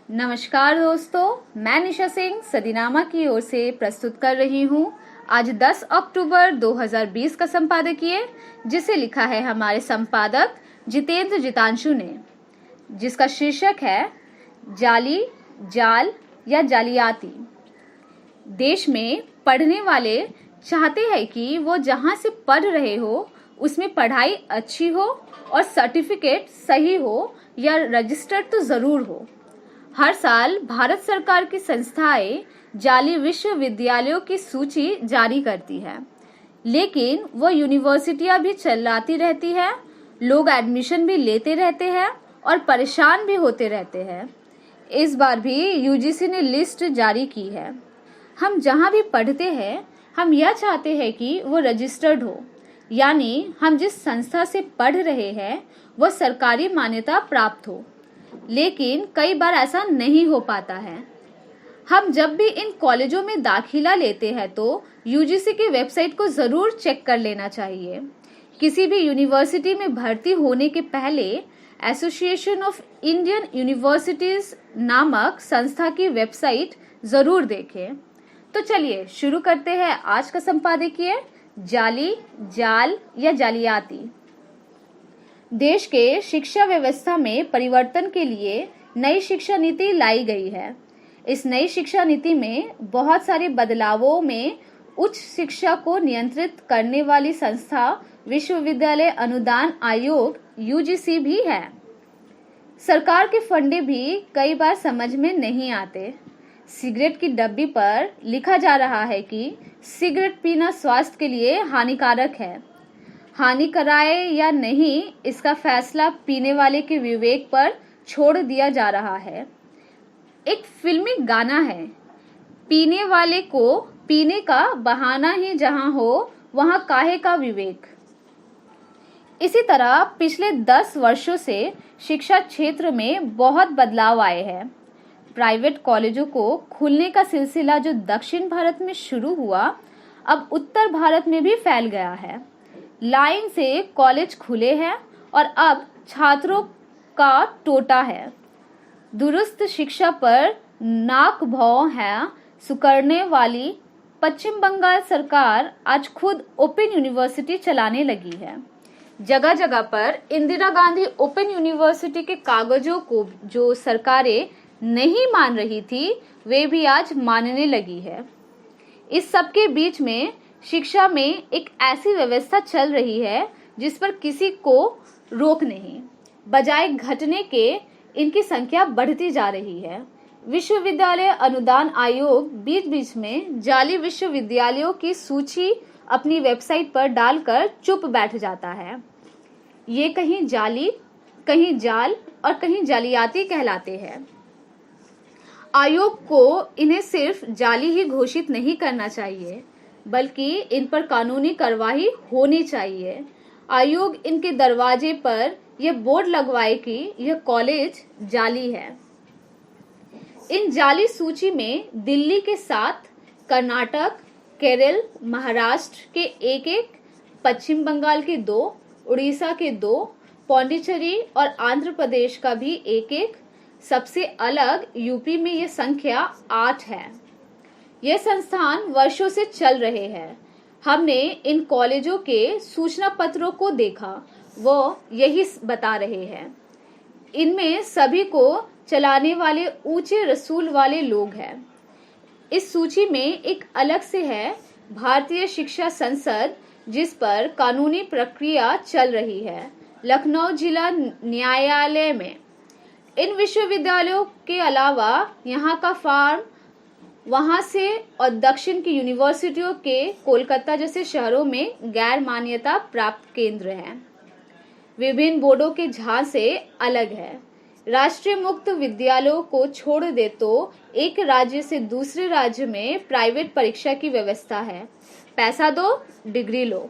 नमस्कार दोस्तों, मैं निशा सिंह सदीनामा की ओर से प्रस्तुत कर रही हूँ आज 10 अक्टूबर 2020 का संपादकीय, जिसे लिखा है हमारे संपादक जितेंद्र जितांशु ने, जिसका शीर्षक है जाली, जाल या जालियाती। देश में पढ़ने वाले चाहते हैं कि वो जहाँ से पढ़ रहे हो उसमें पढ़ाई अच्छी हो और सर्टिफिकेट सही हो या रजिस्टर्ड तो ज़रूर हो। हर साल भारत सरकार की संस्थाएं जाली विश्वविद्यालयों की सूची जारी करती है, लेकिन वो यूनिवर्सिटियां भी चलाती रहती है, लोग एडमिशन भी लेते रहते हैं और परेशान भी होते रहते हैं। इस बार भी यूजीसी ने लिस्ट जारी की है। हम जहां भी पढ़ते हैं, हम यह चाहते हैं कि वो रजिस्टर्ड हो, यानी हम जिस संस्था से पढ़ रहे हैं वो सरकारी मान्यता प्राप्त हो। लेकिन कई बार ऐसा नहीं हो पाता है। हम जब भी इन कॉलेजों में दाखिला लेते हैं तो यूजीसी की वेबसाइट को ज़रूर चेक कर लेना चाहिए। किसी भी यूनिवर्सिटी में भर्ती होने के पहले एसोसिएशन ऑफ इंडियन यूनिवर्सिटीज़ नामक संस्था की वेबसाइट ज़रूर देखें। तो चलिए शुरू करते हैं आज का संपादकीय जाली, जाल या जालियाती। देश के शिक्षा व्यवस्था में परिवर्तन के लिए नई शिक्षा नीति लाई गई है। इस नई शिक्षा नीति में बहुत सारे बदलावों में उच्च शिक्षा को नियंत्रित करने वाली संस्था विश्वविद्यालय अनुदान आयोग यूजीसी भी है। सरकार के फंडे भी कई बार समझ में नहीं आते। सिगरेट की डब्बी पर लिखा जा रहा है कि सिगरेट पीना स्वास्थ्य के लिए हानिकारक है। हानि कराए या नहीं, इसका फैसला पीने वाले के विवेक पर छोड़ दिया जा रहा है। एक फिल्मी गाना है, पीने वाले को पीने का बहाना ही जहां हो वहां काहे का विवेक। इसी तरह पिछले 10 वर्षों से शिक्षा क्षेत्र में बहुत बदलाव आए हैं। प्राइवेट कॉलेजों को खुलने का सिलसिला जो दक्षिण भारत में शुरू हुआ, अब उत्तर भारत में भी फैल गया है। लाइन से कॉलेज खुले हैं और अब छात्रों का टोटा है। दुरुस्त शिक्षा पर नाक भौं है सुकड़ने वाली पश्चिम बंगाल सरकार आज खुद ओपन यूनिवर्सिटी चलाने लगी है। जगह जगह पर इंदिरा गांधी ओपन यूनिवर्सिटी के कागजों को जो सरकारें नहीं मान रही थी, वे भी आज मानने लगी है। इस सब के बीच में शिक्षा में एक ऐसी व्यवस्था चल रही है जिस पर किसी को रोक नहीं। बजाय घटने के इनकी संख्या बढ़ती जा रही है। विश्वविद्यालय अनुदान आयोग बीच बीच में जाली विश्वविद्यालयों की सूची अपनी वेबसाइट पर डालकर चुप बैठ जाता है। ये कहीं जाली, कहीं जाल और कहीं जालियाती कहलाते हैं। आयोग को इन्हें सिर्फ जाली ही घोषित नहीं करना चाहिए, बल्कि इन पर कानूनी कार्रवाई होनी चाहिए। आयोग इनके दरवाजे पर यह बोर्ड लगवाए कि यह कॉलेज जाली है। इन जाली सूची में दिल्ली के 7, कर्नाटक, केरल, महाराष्ट्र के 1-1, पश्चिम बंगाल के 2, उड़ीसा के 2, पौंडीचेरी और आंध्र प्रदेश का भी 1-1, सबसे अलग यूपी में यह संख्या 8 है। ये संस्थान वर्षों से चल रहे हैं। हमने इन कॉलेजों के सूचना पत्रों को देखा, वो यही बता रहे हैं। इनमें सभी को चलाने वाले ऊंचे रसूल वाले लोग हैं। इस सूची में एक अलग से है भारतीय शिक्षा संसद, जिस पर कानूनी प्रक्रिया चल रही है, लखनऊ जिला न्यायालय में। इन विश्वविद्यालयों के अलावा यहाँ का फार्म वहां से और दक्षिण की यूनिवर्सिटियों के कोलकाता जैसे शहरों में गैर मान्यता प्राप्त केंद्र हैं। विभिन्न बोर्डों के झांसे अलग है। राष्ट्रीय मुक्त विद्यालयों को छोड़ दे तो एक राज्य से दूसरे राज्य में प्राइवेट परीक्षा की व्यवस्था है। पैसा दो, डिग्री लो।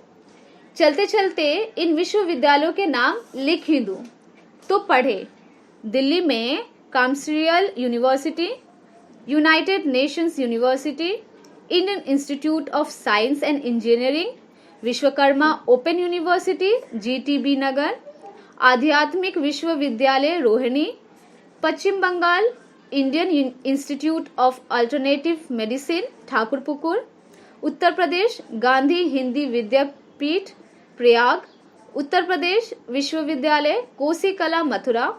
चलते चलते इन विश्वविद्यालयों के नाम लिख ही दूं तो पढ़े। दिल्ली में commercial university, united nations university, Indian institute of science and engineering, Vishwakarma open university GTB Nagar, आध्यात्मिक विश्वविद्यालय Rohini, Paschim Bangal Indian institute of alternative medicine Thakurpukur, Uttar Pradesh Gandhi Hindi Vidyapeeth Prayag, Uttar Pradesh विश्वविद्यालय Kosikala Mathura,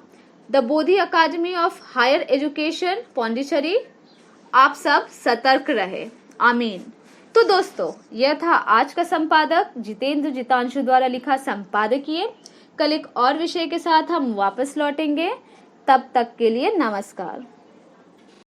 the Bodhi academy of higher education Pondicherry. आप सब सतर्क रहे। आमीन। तो दोस्तों, यह था आज का संपादक जितेंद्र जितांशु द्वारा लिखा संपादकीय। कल एक और विषय के साथ हम वापस लौटेंगे। तब तक के लिए नमस्कार।